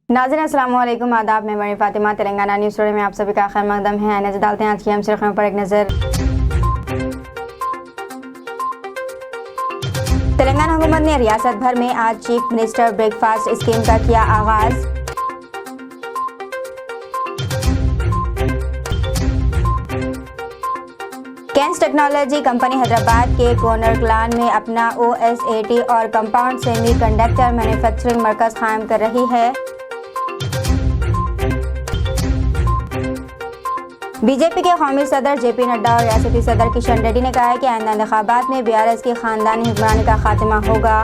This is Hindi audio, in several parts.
नाज़रीन अस्सलाम वालेकुम, आदाब। मैं मरी फातिमा तेलंगाना न्यूज़ टुडे में आप सभी का खैर मकदम है। नजर डालते हैं आज की अहम सुर्खियों पर एक नज़र। तेलंगाना हुकूमत ने रियासत भर में आज चीफ मिनिस्टर ब्रेकफास्ट स्कीम का किया आगाज़। कैंस टेक्नोलॉजी कंपनी हैदराबाद के कोनर क्लान में अपना OSAT और कंपाउंड सेमी कंडक्टर मैन्युफैक्चरिंग मरकज़ कायम कर रही है। बीजेपी के कौमी सदर JP नड्डा और रियासती सदर किशन रेड्डी ने कहा है कि आइंदा इंतखाबात में BRS की खानदानी हुक्मरानी का खात्मा होगा।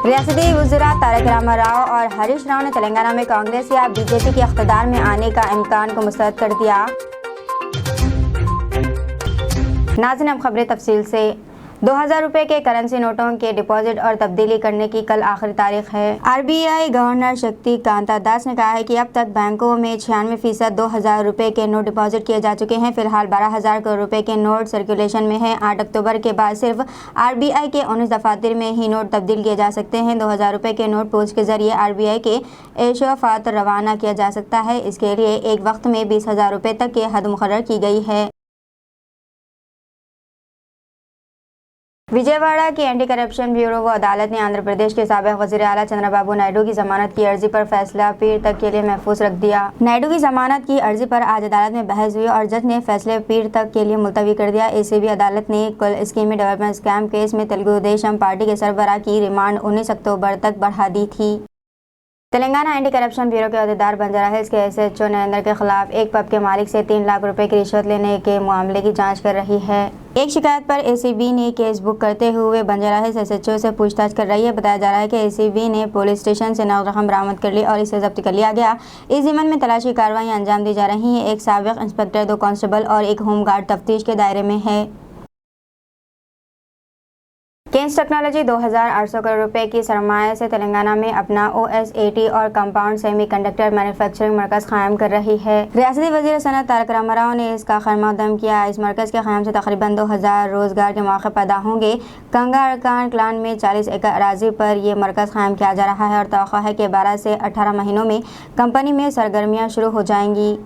रियासती वज़ीरा तारक रामा राव और हरीश राव ने तेलंगाना में कांग्रेस या बीजेपी के इख्तियार में आने का इम्कान को मुस्तरद कर दिया। नाज़रीन, अब खबरें तफसील से। 2000 रुपए के करेंसी नोटों के डिपॉजिट और तब्दीली करने की कल आखिरी तारीख है। RBI गवर्नर शक्ति कांता दास ने कहा है कि अब तक बैंकों में 96% 2000 रुपए के नोट डिपॉजिट किए जा चुके हैं। फिलहाल 12,000 करोड़ रुपए के नोट सर्कुलेशन में हैं। 8 अक्टूबर के बाद सिर्फ RBI के 19 दफातर में ही नोट तब्दील किए जा सकते हैं। 2000 रुपए के नोट पोस्ट के जरिए RBI के एशोफात रवाना किया जा सकता है। इसके लिए एक वक्त में 20,000 रुपए तक की हद मुकर्रर की गई है। विजयवाड़ा की एंटी करप्शन ब्यूरो व अदालत ने आंध्र प्रदेश के साबिक वज़ीर आला चंद्रबाबू नायडू की जमानत की अर्जी पर फैसला पीर तक के लिए महफूज रख दिया। नायडू की जमानत की अर्जी पर आज अदालत में बहस हुई और जज ने फैसले पीर तक के लिए मुलतवी कर दिया। ACB अदालत ने कुल स्कीमी डेवलपमेंट स्कैम केस में तेलुगु देशम पार्टी के सरबराह की रिमांड 19 अक्टूबर तक बढ़ा दी थी। तेलंगाना एंटी करप्शन ब्यूरो के अहदेदार बंजारा हिल्स के SHO नरेंद्र के खिलाफ एक पब के मालिक से 3 लाख रुपए की रिश्वत लेने के मामले की जांच कर रही है। एक शिकायत पर ACB ने केस बुक करते हुए बंजारा हिल्स SHO से पूछताछ कर रही है। बताया जा रहा है कि ACB ने पुलिस स्टेशन से नगद रकम बरामद कर ली और इसे जब्त कर लिया गया। इस ज़िम्मन में तलाशी कार्रवाई अंजाम दी जा रही है। एक साबिक इंस्पेक्टर, 2 कांस्टेबल और एक होमगार्ड तफ्तीश के दायरे में है। कैंस टेक्नोलॉजी 2800 करोड़ रुपए की सरमाया से तेलंगाना में अपना OSAT और कंपाउंड सेमी कंडक्टर मैन्युफैक्चरिंग मरकज़ कायम कर रही है। रियासती वज़ीर सनत तारक रामा राव ने इसका खैरमकदम किया। इस मरकज़ के क़याम से तकरीबन 2000 रोज़गार के मौके पैदा होंगे। कंगारकान क्लान में 40 एकड़ अराजी पर यह मरकज़ कायम किया जा रहा है और तवक्को है कि 12 से 18 महीनों में कंपनी में सरगर्मियाँ शुरू हो जाएंगी।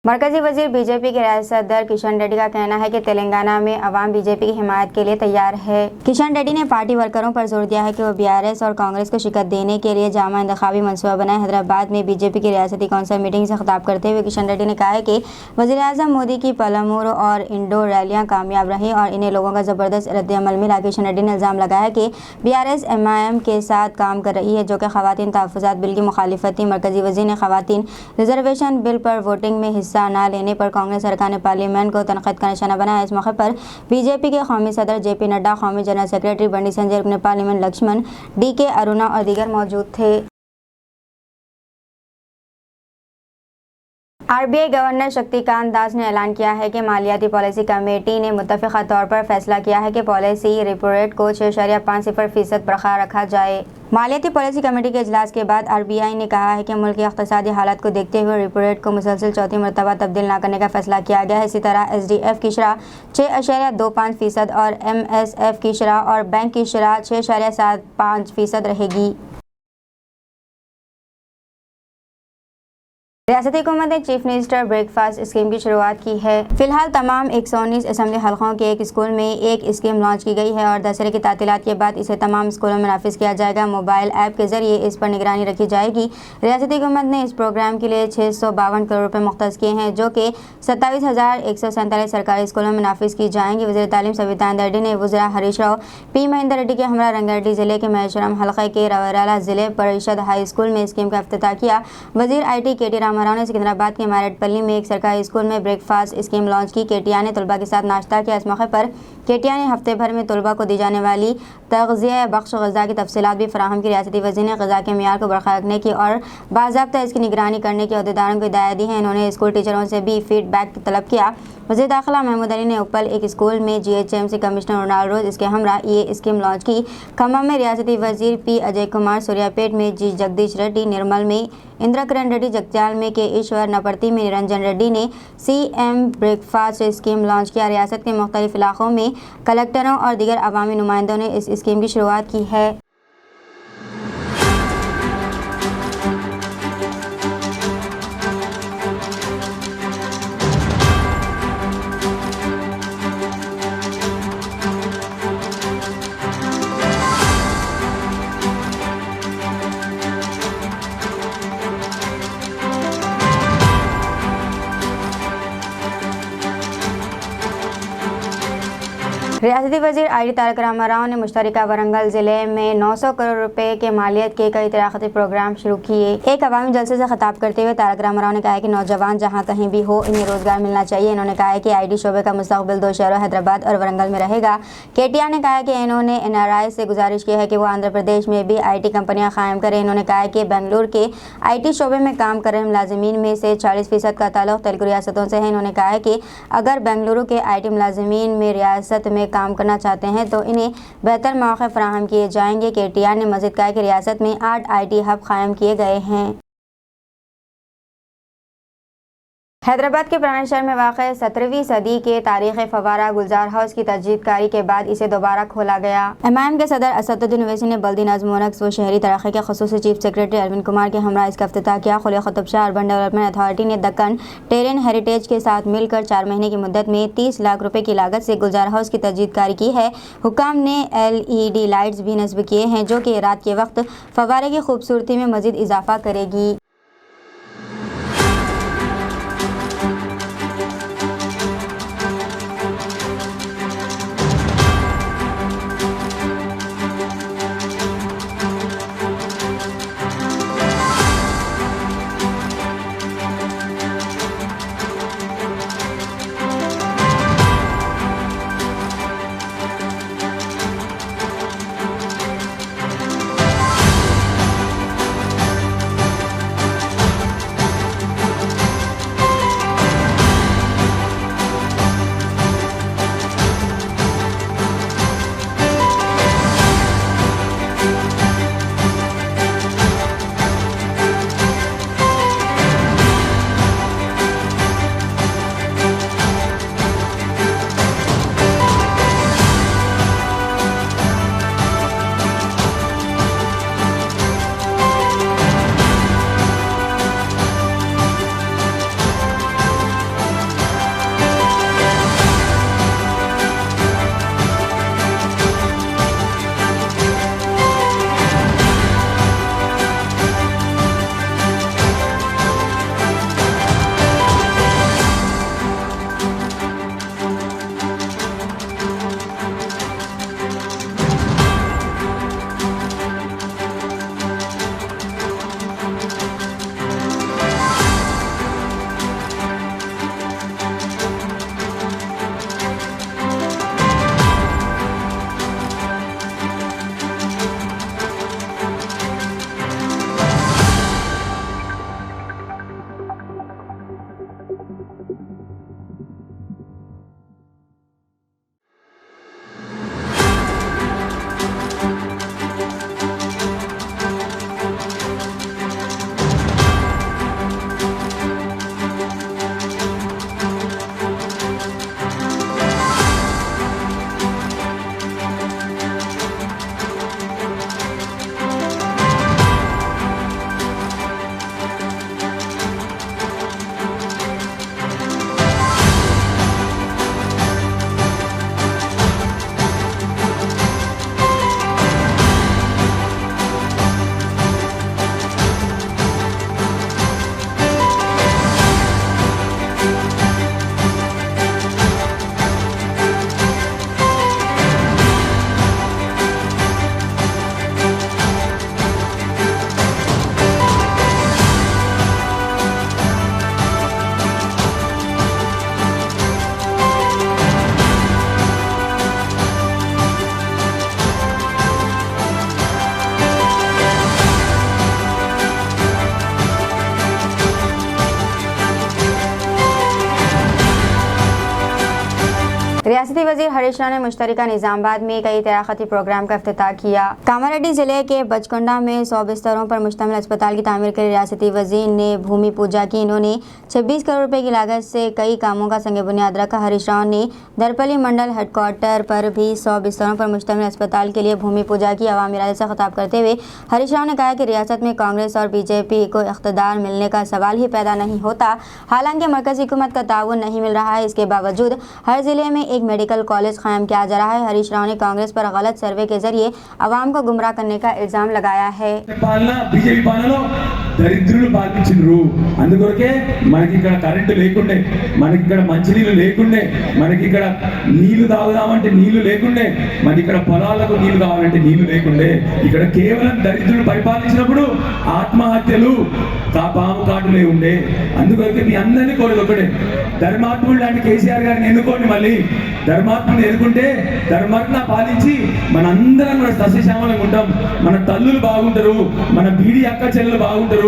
मरकजी वजीर बीजेपी के रियासती सदर किशन रेड्डी का कहना है कि तेलंगाना में अवाम बीजेपी की हिमायत के लिए तैयार है। किशन रेड्डी ने पार्टी वर्करों पर जोर दिया है कि वो BRS और कांग्रेस को शिकस्त देने के लिए जामा इंतखाबी मनसूबा बनाए। हैदराबाद में बीजेपी की रियासती कौंसिल मीटिंग से खिताब करते हुए किशन रेड्डी ने कहा है कि वज़ीर आज़म मोदी की पलमूर और इंडोर रैलियाँ कामयाब रहीं और इन्हें लोगों का ज़बरदस्त रद्द-ए-अमल मिला। किशन रेड्डी ने इल्ज़ाम लगाया कि BRS MIM के साथ काम कर रही है जो कि ख़वातीन तहफ़्फ़ुज़ात बिल की मुखालिफत थी। मरकजी वज़ीर ने ख़वातीन रिजर्वेशन बिल पर वोटिंग में हिस्सा न लेने पर कांग्रेस अरकान पार्लियामेंट को तनक़ीद का निशाना बनाया। इस मौके पर बीजेपी के कौमी सदर JP नड्डा, कौमी जनरल सेक्रेटरी बंडी संजय, रुकन पार्लियामेंट लक्ष्मण DK अरुणा और दीगर मौजूद थे। RBI गवर्नर शक्तिकांत दास ने ऐलान किया है कि मालियाती पॉलिसी कमेटी ने मुत्तफ़िक़ा तौर पर फैसला किया है कि पॉलिसी रेपो रेट को 6.50% बरकरार रखा जाए। मालियाती पॉलिसी कमेटी के इजलास के बाद RBI ने कहा है कि मुल्क की इक़्तिसादी हालत को देखते हुए रेपो रेट को मुसलसल चौथी मरतबा तब्दील न करने का फैसला किया गया है। इसी तरह SDF की शरह 6.25% और MSF की शरह और बैंक की शरह 6.75% रहेगी। रियासती हुकूमत ने चीफ मिनिस्टर ब्रेकफास्ट स्कीम की शुरुआत की है। फिलहाल तमाम 119 असम्बली हलकों के एक स्कूल में एक स्कीम लॉन्च की गई है और दशहरे की तातीलात के बाद इसे तमाम स्कूलों में नाफिज किया जाएगा। मोबाइल ऐप के जरिए इस पर निगरानी रखी जाएगी। रियासती हुकूमत ने इस प्रोग्राम के लिए 652 करोड़ रुपये मुख्तस किए हैं जो कि 27,147 सरकारी स्कूलों में नाफिज की जाएंगी। वज़ीर तालीम सविता रेड्डी ने वज़ीरा हरीश राव, P महेंद्र रेड्डी के हमरा रंगारेड्डी जिले के महेश्वरम हल्के के रवराला जिले परिषद हाई स्कूल में स्कीम का इफ्तिताह किया। वज़ीर IT KT रामा राव ने सिकंदराबाद के मैरटपल्ली में एक सरकारी स्कूल में ब्रेकफास्ट स्कीम लॉन्च की। केटिया ने तलबा के साथ नाश्ता किया। इस मौके पर केटिया ने हफ्ते भर में तलबा को दी जाने वाली तग़ज़िया बख्श ग़ज़ा की तफसीलात भी फराहम की। रियासती वज़ीर ने ग़ज़ा के मियार को बरकरार रखने की और बाज़ाब्ता इसकी निगरानी करने की अहदेदारों को हिदायत दी है। इन्होंने स्कूल टीचरों से भी फीडबैक तलब किया। वज़ीर दाखिला महमूद अली ने उपल एक स्कूल में GHMC कमिश्नर रोनाल्ड रोज इसके हमरा ये स्कीम लॉन्च की। खम्मा में रियासती वजीर P अजय कुमार, सूर्यापेट में G जगदीश रेड्डी, निर्मल में इंदिरा किरण रेड्डी, जगत्याल में के ईश्वर, नपरती में निरंजन रेड्डी ने CM ब्रेकफास्ट स्कीम लॉन्च किया। रियासत के मुख्तलिफ इलाकों में कलेक्टरों और दीगर अवामी नुमाइंदों ने इस स्कीम की शुरुआत की है। रियासती वजीर ID तारक रामाराव ने मुश्तरका वरंगल ज़िले में 900 करोड़ रुपए के मालियत के कई तरक्याती प्रोग्राम शुरू किए। एक अवामी जलसे से खिताब करते हुए तारक रामाराव ने कहा कि नौजवान जहां कहीं भी हो इन्हें रोजगार मिलना चाहिए। इन्होंने कहा कि ID शोबे का मुस्तकबिल 2 शहरों हैदराबाद और वरंगल में रहेगा। KTR ने कहा कि इन्होंने NRI से गुजारिश की है कि वो आंध्र प्रदेश में भी IT कंपनियां कायम करें। इन्होंने कहा कि बेंगलुरु के IT शोबे में काम कर रहे मुलाजिमीन में से 40% का ताल्लुक तेलुगु रियासतों से है। इन्होंने कहा कि अगर बेंगलुरु के IT मुलाजिमीन में रियासत में काम करना चाहते हैं तो इन्हें बेहतर मौके फराहम किए जाएंगे। KTR ने मज़ीद कहा कि रियासत में 8 IT हब कायम किए गए हैं। हैदराबाद के पुराने शहर में वाक़ 17वीं सदी के तारीख़ी फवारा गुलजार हाउस की तजदीदकारी के बाद इसे दोबारा खोला गया। MIM के सदर असदुद्दीन ओवैसी ने बल्दी नज़्म व नक्श व शहरी तरक्की के ख़ुसूसी चीफ सेक्रेटरी अरविंद कुमार के हमरा इसका इफ्तिताह किया। खुले ख़ुतब शाह अर्बन डेवलपमेंट अथॉरिटी ने दक्कन टेरेन हेरिटेज के साथ मिलकर 4 महीने की मुद्दत में 30 लाख रुपए की लागत से गुलजार हाउस की तजदीदकारी की है। हुकाम ने LED लाइट्स भी नस्ब किए हैं जो कि रात के वक्त फवारे की खूबसूरती में मज़ीद इजाफा करेगी। रियासती वजीर हरीश राव ने मुश्तरका निजामाबाद में कई तराक़ती प्रोग्राम का इफ्तिताह किया। कामारेड्डी जिले के बचकुंडा में 100 बिस्तरों पर मुश्तमिल अस्पताल की तामीर के लिए रियासती वजीर ने भूमि पूजा की। इन्होंने 26 करोड़ रुपए की लागत से कई कामों का संग बुनियाद रखा। हरीश राव ने दरपली मंडल हेडक्वार्टर पर भी 100 बिस्तरों पर मुश्तमिल अस्पताल के लिए भूमि पूजा की। अवामी इरादे से खिताब करते हुए हरीश राव ने कहा कि रियासत में कांग्रेस और बीजेपी को इख्तिदार मिलने का सवाल ही पैदा नहीं होता। हालांकि मरकजी हुकूमत का ताउन नहीं मिल रहा है, इसके बावजूद हर जिले में एक मेडिकल कॉलेज कायम किया जा रहा है। हरीश राव ने कांग्रेस पर गलत सर्वे के जरिए अवाम को गुमराह करने का इल्जाम लगाया है। बीजेपी పాలనలో దరిద్రులు పాలించిండ్రు, అందుకొరకే మనకి ఇక్కడ కరెంటు లేకుండే, మనకి ఇక్కడ మంచినీళ్ళు లేకుండే, మనకి ఇక్కడ నీళ్లు తాగుదామంటే నీళ్లు లేకుండే, మనకి ఇక్కడ పొలాలకు నీళ్లు కావాలంటే నీళ్లు లేకుండే, ఇక్కడ కేవలం దరిద్రులు పరిపాలించినప్పుడు ఆత్మహత్యలు పాము కాటులే ఉండే। అందుకొరకే మీ అందరినీ కోరేది ఒకటే, ధర్మాత్ముడు లాంటి కేసీఆర్ గారిని ఎన్నుకోండి। మళ్ళీ ధర్మాత్ముని ఎన్నుకుంటే ధర్మాత్మ పాలించి మనందరం కూడా సస్యశ్యామలంగా ఉంటాం, మన తల్లులు బాగుంటారు, మన బీడీ అక్క చెల్లెలు బాగుంటారు,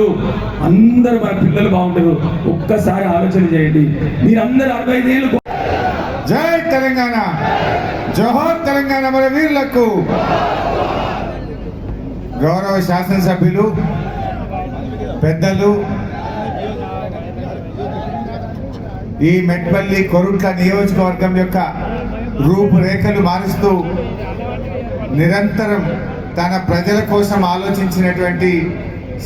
అందరూ మన పిల్లలు బాగుంటారు। ఒక్కసారి ఆలోచన చేయండి మీరందరూ 65 ఏళ్ళు। జై తెలంగాణ, జోహార్ తెలంగాణ మన వీరులకు। గౌరవ శాసనసభ్యులు పెద్దలు, ఈ మెట్పల్లి కొరుట్ల నియోజకవర్గం యొక్క రూపురేఖలు మారుస్తూ నిరంతరం తన ప్రజల కోసం ఆలోచించినటువంటి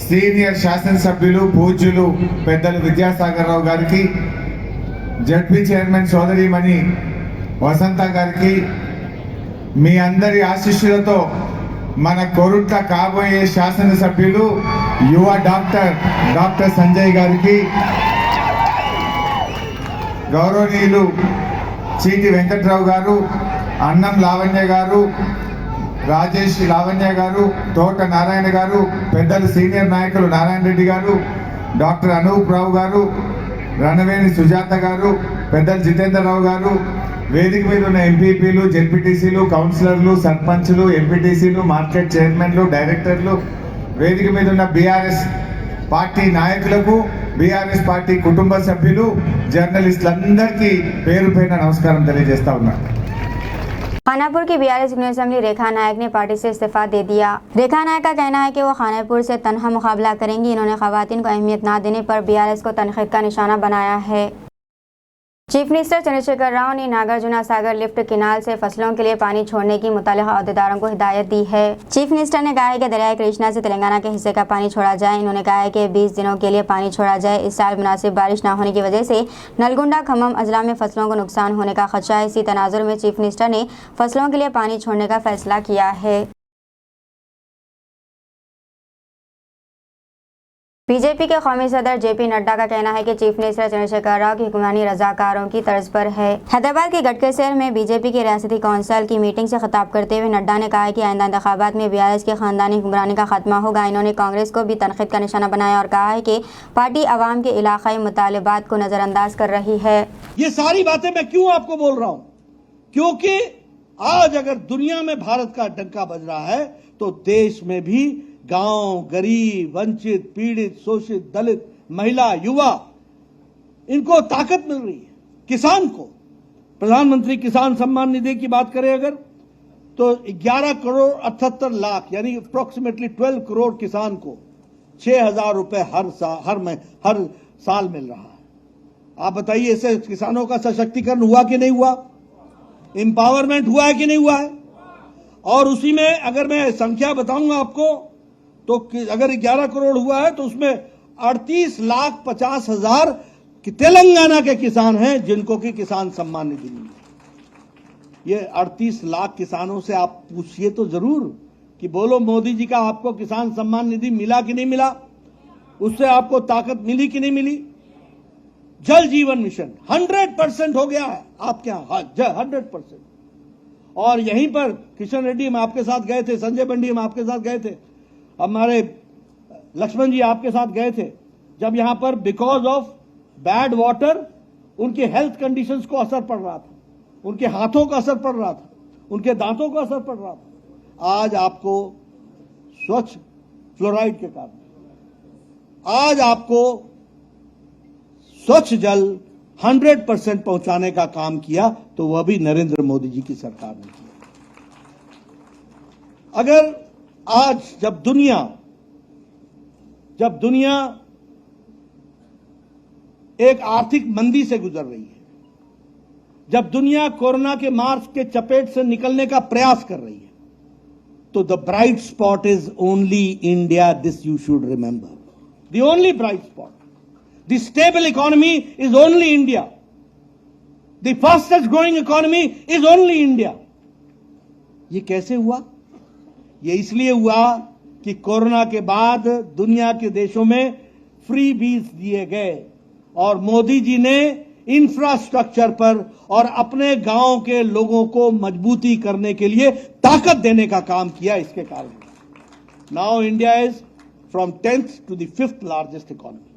సీనియర్ శాసనసభ్యులు పూజ్యులు పెద్దలు విద్యాసాగర్ రావు గారికి, జడ్పీ చైర్మన్ సోదరిమణి వసంత గారికి, మీ అందరి ఆశీస్సులతో మన కొరుట్ల కాబోయే శాసనసభ్యులు యువ డాక్టర్ సంజయ్ గారికి, గౌరవనీయులు చీటి వెంకట్రావు గారు, అన్నం లావణ్య గారు, రాజేష్ లావణ్య గారు, తోట నారాయణ గారు, పెద్దలు సీనియర్ నాయకులు నారాయణ రెడ్డి గారు, డాక్టర్ అనూప్ రావు గారు, రణవేణి సుజాత గారు, పెద్దలు జితేందర్ రావు గారు, వేదిక మీద ఉన్న ఎంపీపీలు, జెడ్పీటీసీలు, కౌన్సిలర్లు, సర్పంచ్లు, ఎంపీటీసీలు, మార్కెట్ చైర్మన్లు, డైరెక్టర్లు, వేదిక మీద ఉన్న బీఆర్ఎస్ పార్టీ నాయకులకు, బీఆర్ఎస్ పార్టీ కుటుంబ సభ్యులు, జర్నలిస్టులందరికీ పేరు పేరున నమస్కారం తెలియజేస్తా ఉన్నాను। खानापुर की बीआरएस असेंबली रेखा नायक ने पार्टी से इस्तीफा दे दिया। रेखा नायक का कहना है कि वो खानापुर से तनहा मुकाबला करेंगी। इन्होंने खवातीन को अहमियत ना देने पर बीआरएस को तनकीद का निशाना बनाया है। चीफ मिनिस्टर चंद्रशेखर राव ने नागार्जुना सागर लिफ्ट किनाल से फसलों के लिए पानी छोड़ने की मुतालिका अहदेदारों को हिदायत दी है। चीफ मिनिस्टर ने कहा है कि दरियाई कृष्णा से तेलंगाना के हिस्से का पानी छोड़ा जाए। इन्होंने कहा है कि 20 दिनों के लिए पानी छोड़ा जाए। इस साल मुनासिब बारिश न होने की वजह से नलगुंडा खम्मम अजला में फसलों को नुकसान होने का खदशा है। इसी तनाजुर में चीफ मिनिस्टर ने फसलों के लिए पानी छोड़ने का फैसला किया है। बीजेपी के कौमी सदर जेपी नड्डा का कहना है कि चीफ मिनिस्टर चंद्रशेखर राव की हुक्मरानी रजाकारों की तर्ज पर है। हैदराबाद के गटकेसर में बीजेपी की रियासती कौंसिल की मीटिंग से खिताब करते हुए नड्डा ने कहा कि आइंदा इंतखाबात में बीआरएस के खानदानी हुक्मरानी का खात्मा होगा। इन्होंने कांग्रेस को भी तनकीद का निशाना बनाया और कहा है कि पार्टी अवाम के इलाकाई मुतालिबात को नजरअंदाज कर रही है। ये सारी बातें मैं क्यों आपको बोल रहा हूं? क्योंकि आज अगर दुनिया में भारत का डंका बज रहा है तो देश में भी गांव, गरीब, वंचित, पीड़ित, शोषित, दलित, महिला, युवा, इनको ताकत मिल रही है। किसान को प्रधानमंत्री किसान सम्मान निधि की बात करें अगर, तो 11 करोड़ 78 लाख यानी अप्रोक्सीमेटली 12 करोड़ किसान को 6,000 रुपए हर साल मिल रहा है। आप बताइए, इससे किसानों का सशक्तिकरण हुआ कि नहीं हुआ? एम्पावरमेंट हुआ है कि नहीं हुआ है? और उसी में अगर मैं संख्या बताऊंगा आपको, तो अगर 11 करोड़ हुआ है तो उसमें 38,50,000 तेलंगाना के किसान हैं जिनको कि किसान सम्मान निधि मिली। ये 38 लाख किसानों से आप पूछिए तो जरूर कि बोलो मोदी जी का आपको किसान सम्मान निधि मिला कि नहीं मिला, उससे आपको ताकत मिली कि नहीं मिली। जल जीवन मिशन 100% हो गया है आपके यहां, 100%। और यहीं पर किशन रेड्डी हम आपके साथ गए थे, संजय बंडी हम आपके साथ गए थे, हमारे लक्ष्मण जी आपके साथ गए थे, जब यहां पर बिकॉज ऑफ बैड वाटर उनके हेल्थ कंडीशंस को असर पड़ रहा था, उनके हाथों का असर पड़ रहा था, उनके दांतों का असर पड़ रहा था। आज आपको स्वच्छ फ्लोराइड के कारण, आज आपको स्वच्छ जल, 100% पहुंचाने का काम किया तो वह भी नरेंद्र मोदी जी की सरकार ने किया। अगर आज जब दुनिया एक आर्थिक मंदी से गुजर रही है, जब दुनिया कोरोना के मार के चपेट से निकलने का प्रयास कर रही है, तो the bright spot is only India. This you should remember. The only bright spot, the stable economy is only India. The fastest growing economy is only India. ये कैसे हुआ? ये इसलिए हुआ कि कोरोना के बाद दुनिया के देशों में फ्री बीज दिए गए और मोदी जी ने इंफ्रास्ट्रक्चर पर और अपने गांव के लोगों को मजबूती करने के लिए ताकत देने का काम किया. इसके कारण now India is from 10th to the 5th largest economy.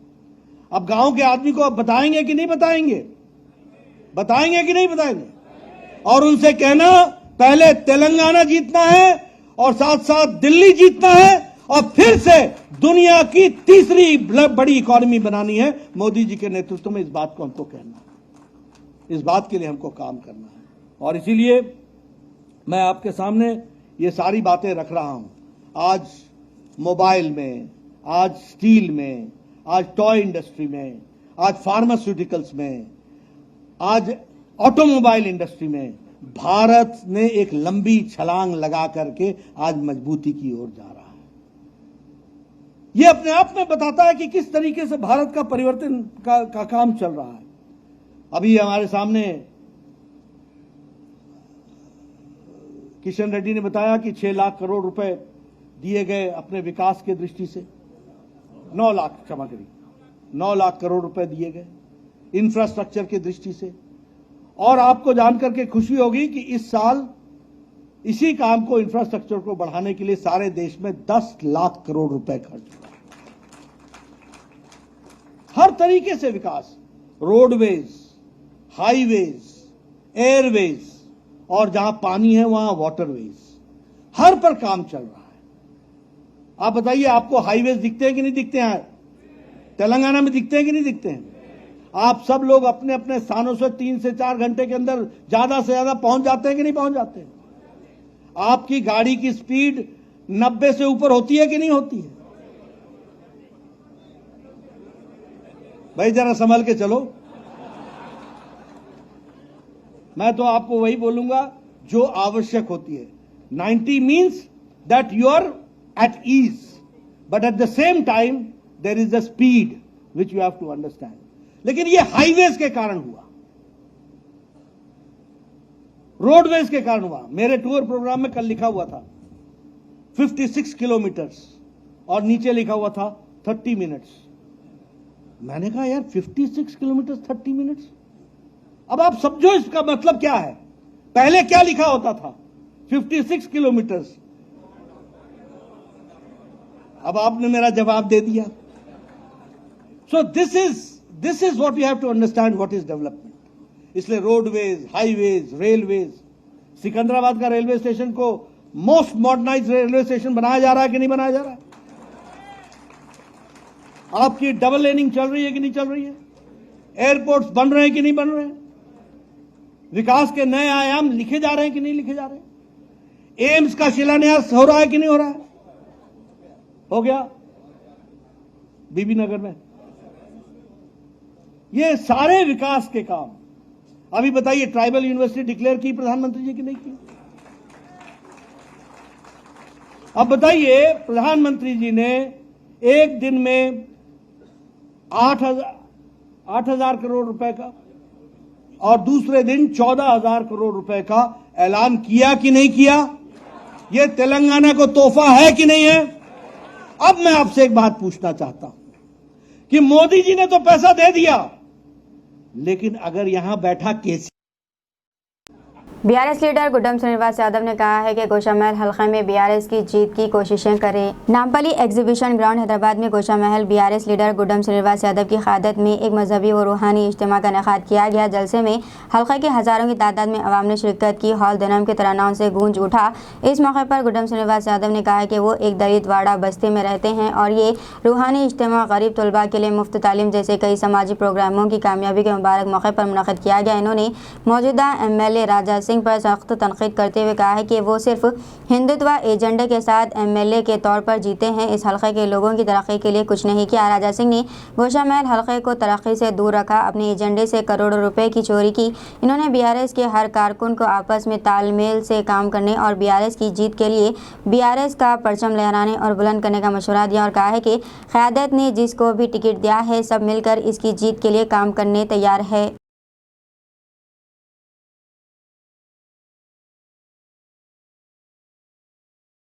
अब गांव के आदमी को अब बताएंगे कि नहीं बताएंगे? बताएंगे कि नहीं बताएंगे? और उनसे कहना पहले तेलंगाना जीतना है और साथ साथ दिल्ली जीतना है और फिर से दुनिया की तीसरी बड़ी इकोनॉमी बनानी है मोदी जी के नेतृत्व में. इस बात को हमको कहना है, इस बात के लिए हमको काम करना है. और इसीलिए मैं आपके सामने ये सारी बातें रख रहा हूं. आज मोबाइल में, आज स्टील में, आज टॉय इंडस्ट्री में, आज फार्मास्यूटिकल्स में, आज ऑटोमोबाइल इंडस्ट्री में भारत ने एक लंबी छलांग लगा करके आज मजबूती की ओर जा रहा है. यह अपने आप में बताता है कि किस तरीके से भारत का परिवर्तन का काम चल रहा है. अभी हमारे सामने किशन रेड्डी ने बताया कि 6 लाख करोड़ रुपए दिए गए अपने विकास के दृष्टि से. 9 लाख, क्षमा करिए, 9 लाख करोड़ रुपए दिए गए इंफ्रास्ट्रक्चर की दृष्टि से. और आपको जानकर के खुशी होगी कि इस साल इसी काम को, इंफ्रास्ट्रक्चर को बढ़ाने के लिए सारे देश में 10 लाख करोड़ रुपए खर्च हुआ. हर तरीके से विकास, रोडवेज, हाईवेज, एयरवेज और जहां पानी है वहां वाटरवेज, हर पर काम चल रहा है. आप बताइए, आपको हाईवेज दिखते हैं कि नहीं दिखते हैं? तेलंगाना में दिखते हैं कि नहीं दिखते हैं? आप सब लोग अपने अपने स्थानों से 3 से 4 घंटे के अंदर ज्यादा से ज्यादा पहुंच जाते हैं कि नहीं पहुंच जाते हैं? आपकी गाड़ी की स्पीड 90 से ऊपर होती है कि नहीं होती है? भाई जरा संभल के चलो. मैं तो आपको वही बोलूंगा जो आवश्यक होती है. 90 means that you are at ease, but at the same time there is the speed which you have to understand. लेकिन ये हाईवेज के कारण हुआ, रोडवेज के कारण हुआ. मेरे टूर प्रोग्राम में कल लिखा हुआ था 56 किलोमीटर्स और नीचे लिखा हुआ था 30 मिनट्स. मैंने कहा यार 56 किलोमीटर्स 30 मिनट्स. अब आप समझो इसका मतलब क्या है. पहले क्या लिखा होता था? 56 किलोमीटर्स. अब आपने मेरा जवाब दे दिया. So this is what you have to understand what is development. इसलिए रोडवेज, हाईवेज, रेलवेज, सिकंदराबाद का रेलवे स्टेशन को मोस्ट मॉडर्नाइज्ड रेलवे स्टेशन बनाया जा रहा है कि नहीं बनाया जा रहा है? आपकी डबल लेनिंग चल रही है कि नहीं चल रही है? एयरपोर्ट्स बन रहे हैं कि नहीं बन रहे हैं? विकास के नए आयाम लिखे जा रहे हैं कि नहीं लिखे जा रहे हैं? एम्स का शिलान्यास हो रहा है कि नहीं हो रहा है? हो गया बीबी नगर में. ये सारे विकास के काम. अभी बताइए, ट्राइबल यूनिवर्सिटी डिक्लेयर की प्रधानमंत्री जी की नहीं की? अब बताइए, प्रधानमंत्री जी ने एक दिन में 8,000 करोड़ रुपए का और दूसरे दिन 14,000 करोड़ रुपए का ऐलान किया कि नहीं किया? यह तेलंगाना को तोहफा है कि नहीं है? अब मैं आपसे एक बात पूछना चाहता हूं कि मोदी जी ने तो पैसा दे दिया, लेकिन अगर यहां बैठा केसी बीआरएस लीडर गुड्डम श्रीनिवास यादव ने कहा है कि गोशामहल हल्के में बीआरएस की जीत की कोशिशें करें। नामपली एग्जीबिशन ग्राउंड हैदराबाद में गोशामहल बीआरएस लीडर गुड्डम श्रीनिवास यादव की क़यादत में एक मजहबी व रूहानी इज्तिमा का इनेकाद किया गया। जलसे में हल्के की हज़ारों की तादाद में अवाम ने शिरकत की। हॉल दिनम के तरानाओं से गूंज उठा। इस मौके पर गुड्डम श्रीनिवास यादव ने कहा कि वो एक दलित वाड़ा बस्ती में रहते हैं और ये रूहानी इज्तिमा गरीब तलबा के लिए मुफ्त तालीम जैसे कई समाजी प्रोग्रामों की कामयाबी के मुबारक मौके पर मुनक़िद किया गया। इन्होंने मौजूदा MLA राजा सिंह पर सख्त तनक़ीद करते हुए कहा है कि वो सिर्फ हिंदुत्व एजेंडे के साथ MLA के तौर पर जीते हैं। इस हल्के के लोगों की तरक्की के लिए कुछ नहीं किया। राजा सिंह ने गोशामहल हल्के को तरक्की से दूर रखा, अपने एजेंडे से करोड़ों रुपए की चोरी की। इन्होंने BRS के हर कारकुन को आपस में तालमेल से काम करने और BRS की जीत के लिए BRS का परचम लहराने और बुलंद करने का मशवरा दिया और कहा है कि क़यादत ने जिसको भी टिकट दिया है सब मिलकर इसकी जीत के लिए काम करने तैयार है।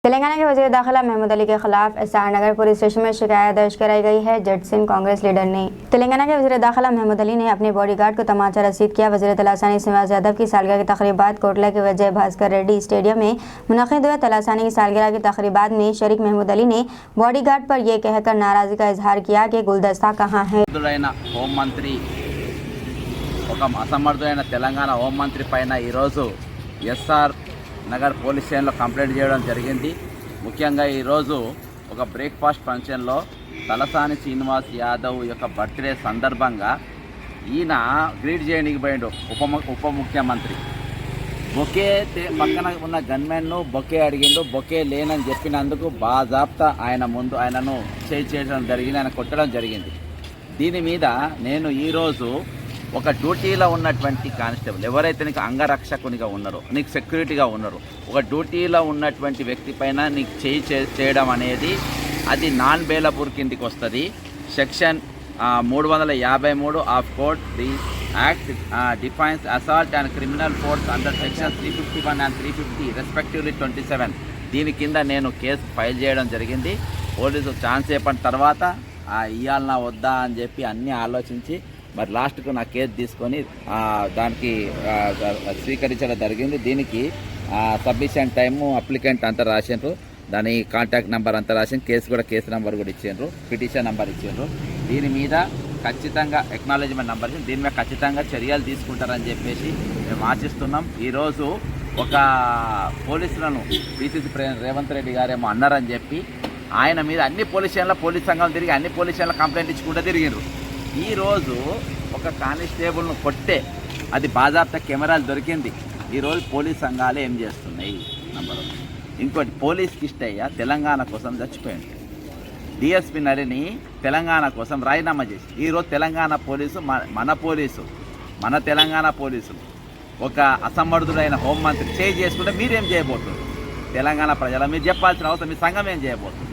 तेलंगाना के वज़ीर दाखिला महमूद अली के खिलाफ SR नगर पुलिस स्टेशन में शिकायत दर्ज कराई गई है। जट सिंह कांग्रेस लीडर ने तेलंगाना के वज़ीर दाखिला महमूद अली ने अपने बॉडीगार्ड को तमाचा रसीद किया। वज़ीर तलासानी श्रीनिवास यादव की सालगिरह की तक़रीबात कोटला के विजय भास्कर रेड्डी स्टेडियम में मुनक़िद हुए। तलासानी की सालगिरह की तक़रीबात में शरीक महमूद अली ने बॉडीगार्ड पर यह कहकर नाराज़गी का इजहार किया कि गुलदस्ता कहाँ है। హోంమంత్రి ఒక అసమర్థుడైన తెలంగాణ హోంమంత్రి పైన ఈరోజు ఎస్ఆర్ నగర్ పోలీస్ స్టేషన్లో కంప్లైంట్ చేయడం జరిగింది. ముఖ్యంగా ఈరోజు ఒక బ్రేక్ఫాస్ట్ ఫంక్షన్లో తలసాని శ్రీనివాస్ యాదవ్ యొక్క బర్త్డే సందర్భంగా ఈయన గ్రీట్ చేయడానికి పోయిండు ఉప ముఖ్యమంత్రి. బొకే పక్కన ఉన్న గన్మెన్ను బొకే అడిగిండు. బొకే లేనని చెప్పినందుకు బాజాప్తా ఆయన ముందు ఆయనను చేయడం జరిగింది, ఆయన కొట్టడం జరిగింది. దీని మీద నేను ఈరోజు ఒక డ్యూటీలో ఉన్నటువంటి కానిస్టేబుల్ ఎవరైతే నీకు అంగరక్షకునిగా ఉన్నారో, నీకు సెక్యూరిటీగా ఉన్నారో, ఒక డ్యూటీలో ఉన్నటువంటి వ్యక్తి పైన నీకు చేయడం అనేది అది నాన్ బెయిలబుల్ కిందికి వస్తుంది. Section 353 of code the act defines assault and criminal force under section 351 and 350 respectively 27. దీని కింద నేను కేసు ఫైల్ చేయడం జరిగింది. పోలీసు ఛాన్స్ చెప్పిన తర్వాత ఇవ్వాలన్నా వద్దా అని చెప్పి అన్నీ ఆలోచించి మరి లాస్ట్కు నా కేసు తీసుకొని దానికి స్వీకరించడం జరిగింది. దీనికి సబ్మిషన్ టైము అప్లికెంట్ అంతా రాసిండ్రు, దాని కాంటాక్ట్ నెంబర్ అంతా రాసిండ్రు, కేసు నెంబర్ కూడా ఇచ్చిండ్రు, పిటిషన్ నెంబర్ ఇచ్చిండ్రు. దీని మీద ఖచ్చితంగా ఎక్నాలజ్మెంట్ నెంబర్ ఇచ్చింది. దీని మీద ఖచ్చితంగా చర్యలు తీసుకుంటారని చెప్పేసి మేము ఆశిస్తున్నాం. ఈరోజు ఒక పోలీసులను PCC ప్రెసిడెంట్ రేవంత్ రెడ్డి గారేమో అన్నారని చెప్పి ఆయన మీద అన్ని పోలీస్ స్టేషన్ల పోలీస్ సంఘం తిరిగి అన్ని పోలీస్ స్టేషన్ల కంప్లైంట్ ఇచ్చుకుంటూ తిరిగిండ్రు. ఈరోజు ఒక కానిస్టేబుల్ను కొట్టే అది బాజాప్తా కెమెరాలు దొరికింది. ఈరోజు పోలీస్ సంఘాలు ఏం చేస్తున్నాయి నంబర్ 1. ఇంకోటి పోలీస్ కిష్టయ్య తెలంగాణ కోసం చచ్చిపోయాడు. DSP నరిని తెలంగాణ కోసం రాజీనామా చేసి ఈరోజు తెలంగాణ పోలీసు మన తెలంగాణ పోలీసులు ఒక అసమర్థుడైన హోంమంత్రి చేసుకుంటే మీరేం చేయబోతున్నారు? తెలంగాణ ప్రజల మీరు చెప్పాల్సిన అవసరం, మీ సంఘం ఏం చేయబోతుంది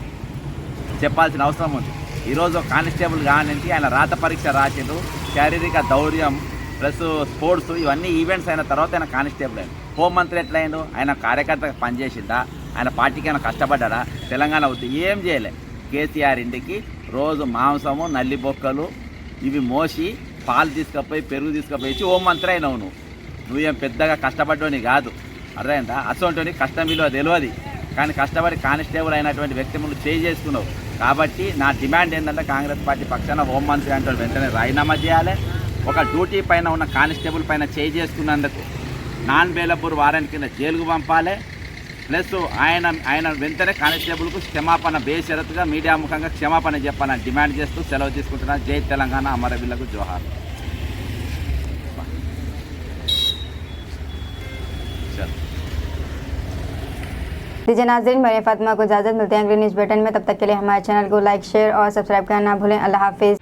చెప్పాల్సిన అవసరం ఉంది. ఈరోజు కానిస్టేబుల్ కానించి ఆయన రాత పరీక్ష రాసిండు, శారీరక దౌర్యం ప్లస్ స్పోర్ట్స్ ఇవన్నీ ఈవెంట్స్ అయిన తర్వాత ఆయన కానిస్టేబుల్ అయింది. హోంమంత్రి ఎట్లయిండు? ఆయన కార్యకర్తగా పనిచేసిందా? ఆయన పార్టీకి ఆయన కష్టపడ్డా? తెలంగాణ ఏం చేయలే. కేసీఆర్ ఇంటికి రోజు మాంసము నల్లిబొక్కలు ఇవి మోసి పాలు తీసుకుపోయి పెరుగు తీసుకుపోయి హోంమంత్రి అయినావు. నువ్వేం పెద్దగా కష్టపడ్డోని కాదు, అర్థమైందా? అసోంటోని కష్టం విలువ తెలియదు, కానీ కష్టపడి కానిస్టేబుల్ అయినటువంటి వ్యక్తి ముందు చేసుకున్నావు. కాబట్టి నా డిమాండ్ ఏంటంటే కాంగ్రెస్ పార్టీ పక్షాన హోంమంత్రి అంటే వెంటనే రాజీనామా చేయాలి. ఒక డ్యూటీ పైన ఉన్న కానిస్టేబుల్ పైన చేసుకున్నందుకు నాన్ బెయిలబుల్ వారెంట్ కింద జైలుకు పంపాలి. ప్లస్ ఆయన వెంటనే కానిస్టేబుల్కు క్షమాపణ బేషరతుగా మీడియా ముఖంగా క్షమాపణ చెప్పాలని డిమాండ్ చేస్తూ సెలవు తీసుకుంటున్నాను. జై తెలంగాణ, అమరవీరులకు జోహార్. दीजिए नाज़रीन, मेरे फातिमा को इजाज़त, मिलते हैं अगले न्यूज़ बुलेटिन में। तब तक के लिए हमारे चैनल को लाइक, शेयर और सब्सक्राइब करना ना भूलें। अल्लाह हाफिज़।